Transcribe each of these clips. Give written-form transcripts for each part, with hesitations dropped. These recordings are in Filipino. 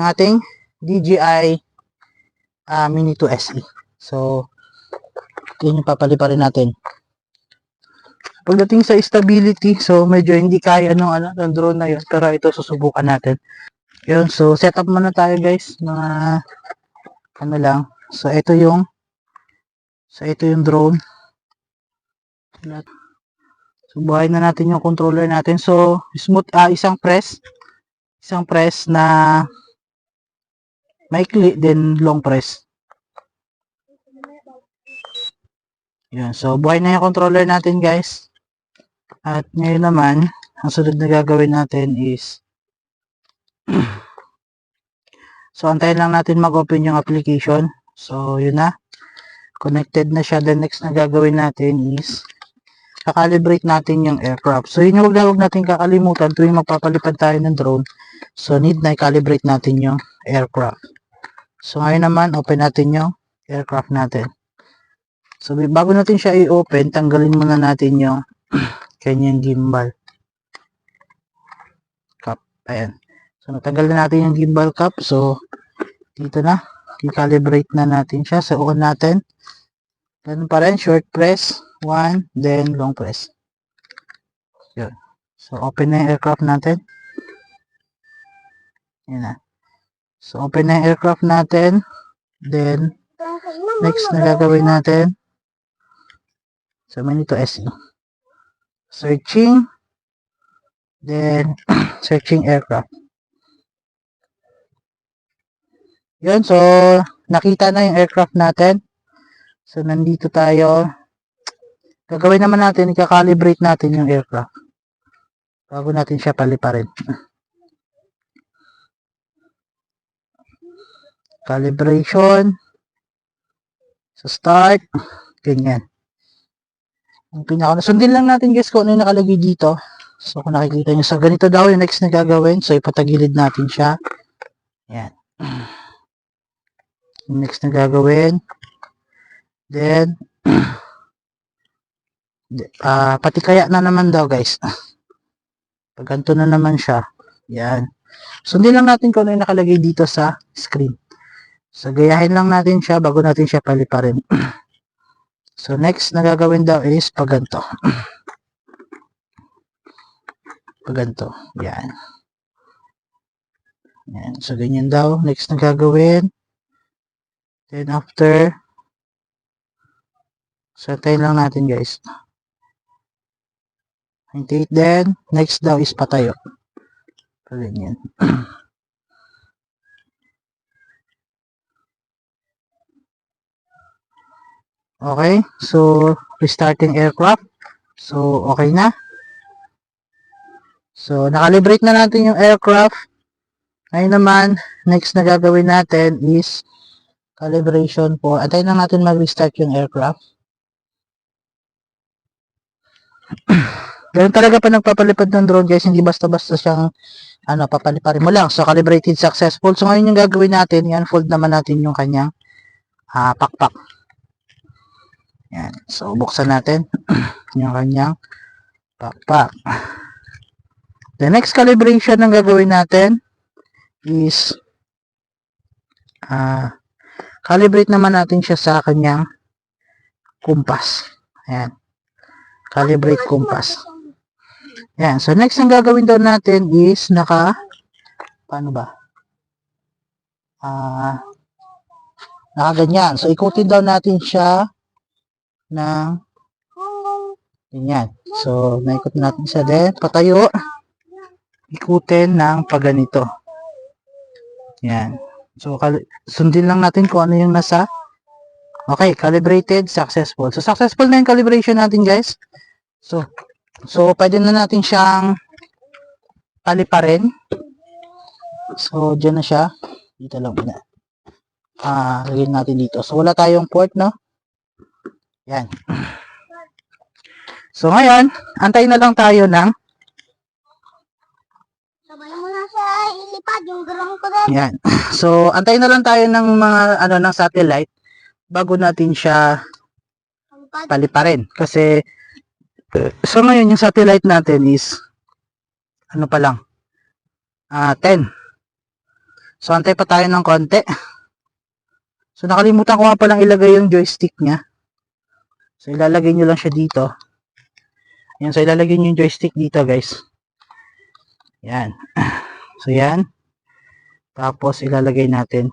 ng ating DJI Mini 2 SE. So, yun yung papaliparin natin. Pagdating sa stability, so medyo hindi kaya ng drone na yun, pero ito susubukan natin. Yun, so setup muna tayo guys, mga lang. So ito yung drone. So buhayin na natin yung controller natin. So smooth, isang press na maikli, then long press. Yun, so buhay na yung controller natin guys. At ngayon naman, ang sunod na gagawin natin is so antayin lang natin mag-open yung application. So yun na, connected na siya. The next na gagawin natin is kakalibrate natin yung aircraft. So yun yung huwag natin kakalimutan tuwing magpapalipad tayo ng drone. So need na i-calibrate natin yung aircraft. So ngayon naman, open natin yung aircraft natin. So bago natin siya i-open, tanggalin muna natin yung kanyang gimbal cap. Ayan. So natanggal na natin yung gimbal cap. So dito na, i-calibrate na natin siya. So on natin. Ganun pa rin, short press 1, then long press. Yun. So open na yung aircraft natin. Yan na. So open na yung aircraft natin. Then next na gagawin natin, so Mini 2 SE. Searching, then searching aircraft. Yun, so nakita na yung aircraft natin. So nandito tayo. Gagawin naman natin, i-calibrate natin yung aircraft bago natin siya paliparin. Calibration. So start, ganyan. Ang sundin lang natin guys kung ano yung nakalagay dito. So kung nakikita nyo, so ganito daw yung next na gagawin. So ipatagilid natin siya. Yan. Yung next na gagawin. Then patikaya na naman daw guys. Pag ganito na naman siya. Yan. Sundin lang natin kung ano yung nakalagay dito sa screen. So gayahin lang natin siya bago natin siya paliparin. So next na gagawin daw is paganto. Paganto. Yan. Yan. So ganyan daw. Next na gagawin. Then after, so tayo lang natin guys. 98 then. Next daw is patayo. So ganyan. Okay, so restarting aircraft. So okay na. So nakalibrate na natin yung aircraft. Ngayon naman, next na gagawin natin is calibration for, antayin lang natin mag-restart yung aircraft. Ganun talaga pa nagpapalipad ng drone guys, hindi basta-basta siyang papaliparin mo lang. So calibrated successful. So ngayon yung gagawin natin, i-unfold naman natin yung kanyang pakpak. Yan. So, buksan natin yung kanyang pakpak. The next calibration na gagawin natin is calibrate naman natin siya sa kanyang compass. Ayan. Calibrate compass. Ayan. So, next ang gagawin daw natin is paano ba? Nakaganyan. So, ikutin daw natin siya ng ganyan. So, naikot natin siya din. Patayo. Ikutin ng paganito. Yan. So, sundin lang natin kung ano yung nasa. Okay, calibrated, successful. So, successful na yung calibration natin, guys. So pwede na natin siyang paliparin. So, dyan na siya. Dito lang muna. Lagyan natin dito. So, wala tayong port, no? Yan. So, ngayon, antayin na lang tayo ng sabay mo na siya ilipad yung drone ko din. yan. So, antayin na lang tayo ng mga ng satellite bago natin siya paliparin. Kasi, so ngayon, yung satellite natin is pa lang? 10. So, antay pa tayo ng konti. So, nakalimutan ko nga palang ilagay yung joystick niya. So, ilalagay nyo lang siya dito. Ayan, so ilalagay nyo yung joystick dito, guys. Yan. So, yan. Tapos, ilalagay natin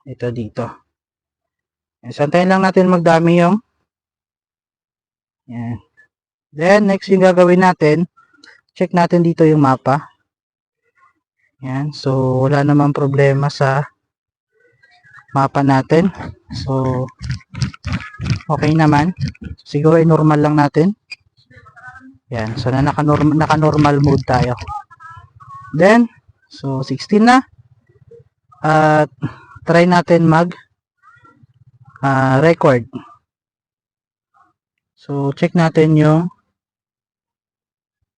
ito dito. So, antayin lang natin magdami yung yan. Then, next yung gagawin natin, check natin dito yung mapa. Yan. So, wala namang problema sa mapa natin. So, okay naman. Siguro ay normal lang natin. Yan. So, naka-normal mode tayo. Then, so, 16 na. At, try natin record. So, check natin yung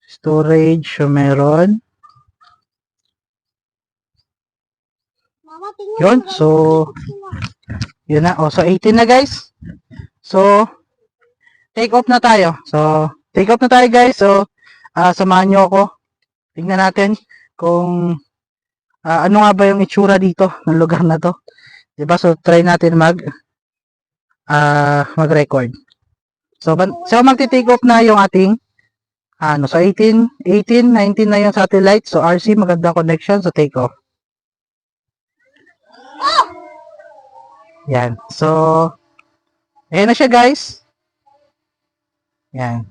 storage. So, meron. Mama, tingnan Yun. mo. So, yun na. O, so, 18 na, guys. So, take off na tayo. So, take off na tayo, guys. So, samahan nyo ako. Tingnan natin kung ano nga ba yung itsura dito ng lugar na to. Diba? So, try natin mag-record. So, magti-take off na yung ating so 19 na yung satellite. So, RC, magandang connection. So, take off. Yan. So, ayan na siya, guys. Yan.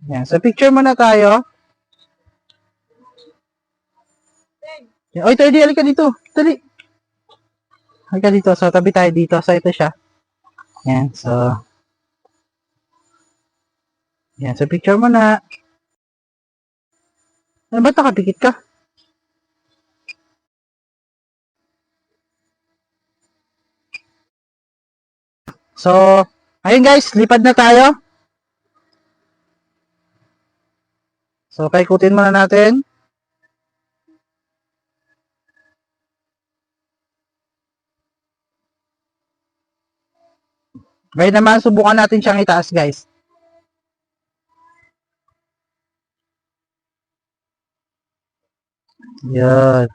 Yan. So, picture muna tayo. Yan. Oy, Teddy, halika dito. Dali. Halika dito. So, tabi tayo dito. So, ito siya. Yan. So, yan. So, picture mo na. Ba't nakapikit ka? So, ayun guys. Lipad na tayo. So, paikutin muna natin. Ngayon naman, subukan natin siyang itaas, guys. Yan.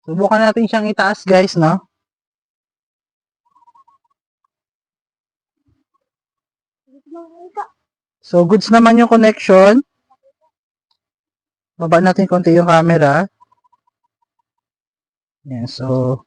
Subukan natin siyang itaas, guys, no? So, goods naman yung connection. Baba natin konti yung camera. Yan, so,